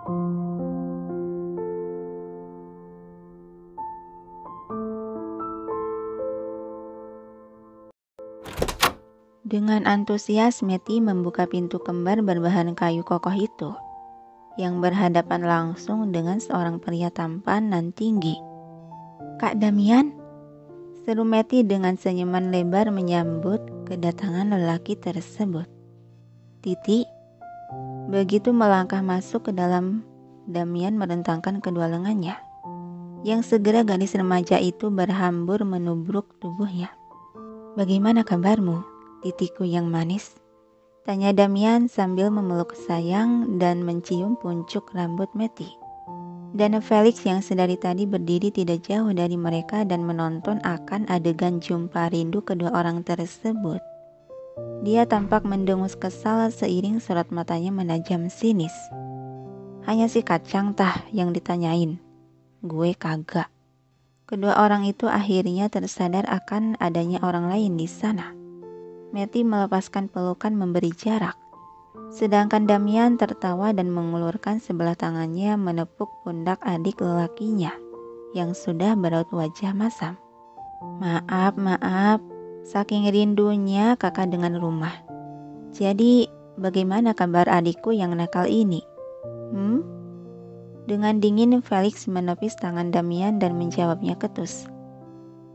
Dengan antusias, Meti membuka pintu kembar berbahan kayu kokoh itu, yang berhadapan langsung dengan seorang pria tampan dan tinggi. "Kak Damian?" seru Meti dengan senyuman lebar menyambut kedatangan lelaki tersebut. "Titi." Begitu melangkah masuk ke dalam, Damian merentangkan kedua lengannya, yang segera gadis remaja itu berhambur menubruk tubuhnya. "Bagaimana kabarmu, titiku yang manis?" tanya Damian sambil memeluk sayang dan mencium puncuk rambut Meti. Dan Felix yang sedari tadi berdiri tidak jauh dari mereka dan menonton akan adegan jumpa rindu kedua orang tersebut. Dia tampak mendengus kesal seiring sorot matanya menajam sinis. "Hanya si Kacang tah yang ditanyain? Gue kagak." Kedua orang itu akhirnya tersadar akan adanya orang lain di sana. Meti melepaskan pelukan memberi jarak, sedangkan Damian tertawa dan mengulurkan sebelah tangannya menepuk pundak adik lelakinya yang sudah beraut wajah masam. Maaf, saking rindunya kakak dengan rumah. Jadi bagaimana kabar adikku yang nakal ini? Dengan dingin Felix menepis tangan Damian dan menjawabnya ketus.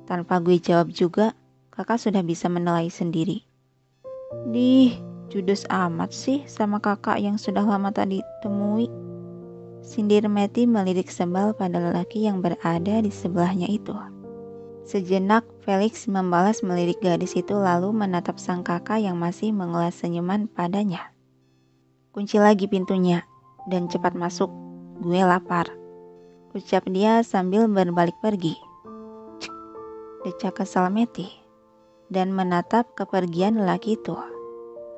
"Tanpa gue jawab juga, kakak sudah bisa menilai sendiri." Judes amat sih sama kakak yang sudah lama tadi temui," sindir Meti melirik sebal pada lelaki yang berada di sebelahnya itu. Sejenak Felix membalas melirik gadis itu lalu menatap sang kakak yang masih mengulas senyuman padanya. "Kunci lagi pintunya dan cepat masuk, gue lapar," ucap dia sambil berbalik pergi. "Cek," decak kesal Meti dan menatap kepergian lelaki itu.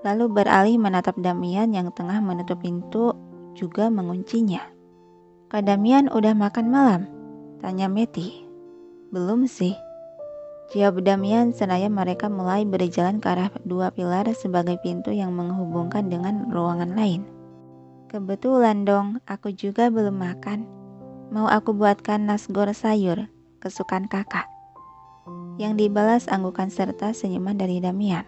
Lalu beralih menatap Damian yang tengah menutup pintu juga menguncinya. "Kak Damian udah makan malam?" tanya Meti. "Belum sih," jawab Damian seraya mereka mulai berjalan ke arah dua pilar sebagai pintu yang menghubungkan dengan ruangan lain. "Kebetulan dong, aku juga belum makan. Mau aku buatkan nasgor sayur kesukaan kakak?" yang dibalas anggukan serta senyuman dari Damian.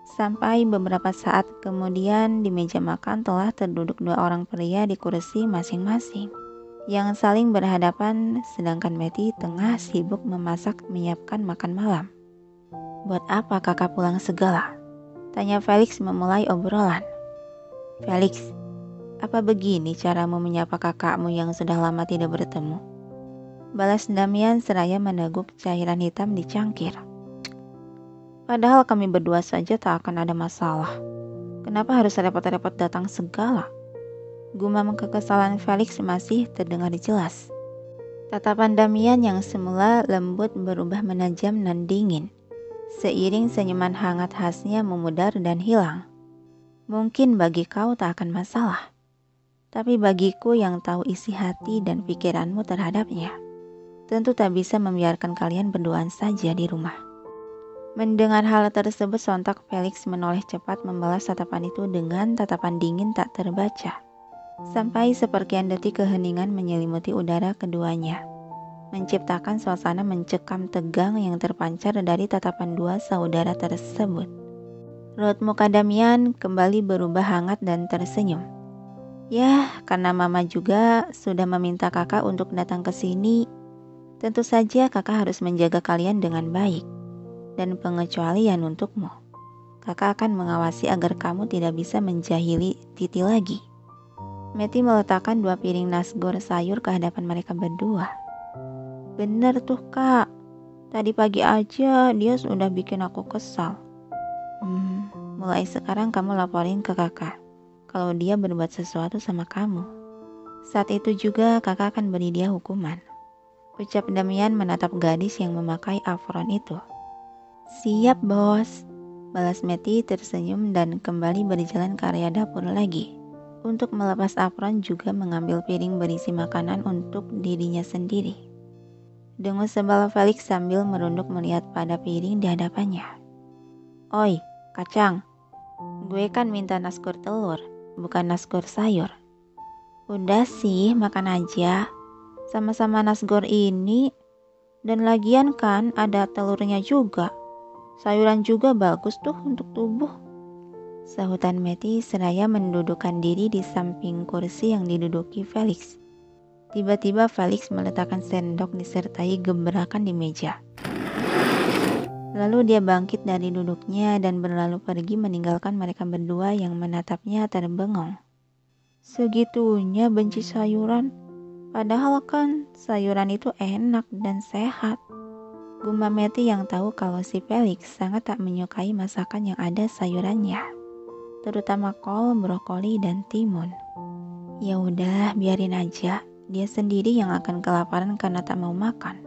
Sampai beberapa saat kemudian di meja makan telah terduduk dua orang pria di kursi masing-masing yang saling berhadapan, sedangkan Meti tengah sibuk memasak menyiapkan makan malam. "Buat apa kakak pulang segala?" tanya Felix memulai obrolan. "Felix, apa begini caramu menyapa kakakmu yang sudah lama tidak bertemu?" balas Damian seraya meneguk cairan hitam di cangkir. "Padahal kami berdua saja tak akan ada masalah. Kenapa harus repot-repot datang segala?" Gumam kekesalan Felix masih terdengar jelas. Tatapan Damian yang semula lembut berubah menajam dan dingin, seiring senyuman hangat khasnya memudar dan hilang. "Mungkin bagi kau tak akan masalah, tapi bagiku yang tahu isi hati dan pikiranmu terhadapnya, tentu tak bisa membiarkan kalian berduaan saja di rumah." Mendengar hal tersebut sontak Felix menoleh cepat membalas tatapan itu dengan tatapan dingin tak terbaca. Sampai seperkian detik keheningan menyelimuti udara keduanya, menciptakan suasana mencekam tegang yang terpancar dari tatapan dua saudara tersebut. Raut muka Damian kembali berubah hangat dan tersenyum. "Ya, karena mama juga sudah meminta kakak untuk datang ke sini, tentu saja kakak harus menjaga kalian dengan baik. Dan pengecualian untukmu, kakak akan mengawasi agar kamu tidak bisa menjahili Titi lagi." Meti meletakkan dua piring nasgor sayur ke hadapan mereka berdua. "Bener tuh kak, tadi pagi aja dia sudah bikin aku kesal. Mulai sekarang kamu laporin ke kakak kalau dia berbuat sesuatu sama kamu. Saat itu juga kakak akan beri dia hukuman," ucap Damian menatap gadis yang memakai apron itu. "Siap bos," balas Meti tersenyum dan kembali berjalan ke area dapur lagi untuk melepas apron juga mengambil piring berisi makanan untuk dirinya sendiri. Dengus sebal Felix sambil merunduk melihat pada piring di hadapannya. "Oi, Kacang, gue kan minta nasgor telur, bukan nasgor sayur." Udah sih, makan aja. Sama-sama nasgor ini. Dan lagian kan ada telurnya juga. Sayuran juga bagus tuh untuk tubuh. Sahutan Matty seraya mendudukkan diri di samping kursi yang diduduki Felix. Tiba-tiba Felix meletakkan sendok disertai gebrakan di meja. Lalu dia bangkit dari duduknya dan berlalu pergi meninggalkan mereka berdua yang menatapnya terbengong. Segitunya benci sayuran, padahal kan sayuran itu enak dan sehat. Gumam Matty yang tahu kalau si Felix sangat tak menyukai masakan yang ada sayurannya, terutama kol, brokoli, dan timun. Ya udah, biarin aja, dia sendiri yang akan kelaparan karena tak mau makan.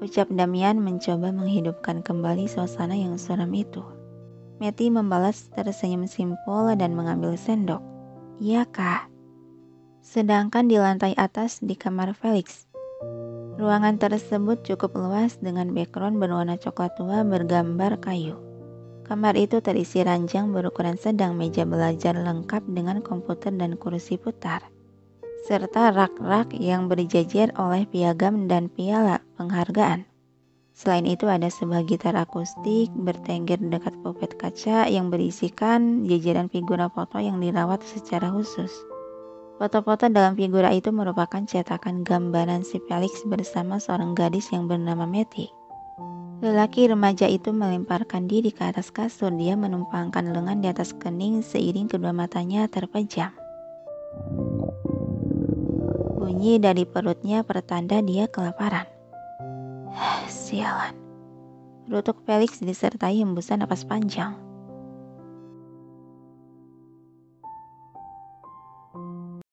Ucap Damian mencoba menghidupkan kembali suasana yang suram itu. Matty membalas tersenyum simpul dan mengambil sendok. Iya kah? Sedangkan di lantai atas di kamar Felix, ruangan tersebut cukup luas dengan background berwarna coklat tua bergambar kayu. Kamar itu terisi ranjang berukuran sedang, meja belajar lengkap dengan komputer dan kursi putar, serta rak-rak yang berjejer oleh piagam dan piala penghargaan. Selain itu ada sebuah gitar akustik bertengger dekat pulpet kaca yang berisikan jajaran figura foto yang dirawat secara khusus. Foto-foto dalam figura itu merupakan cetakan gambaran si Felix bersama seorang gadis yang bernama Matty. Lelaki remaja itu melemparkan diri ke atas kasur. Dia menumpangkan lengan di atas kening seiring kedua matanya terpejam. Bunyi dari perutnya pertanda dia kelaparan. Sialan. Rutuk Felix disertai hembusan napas panjang.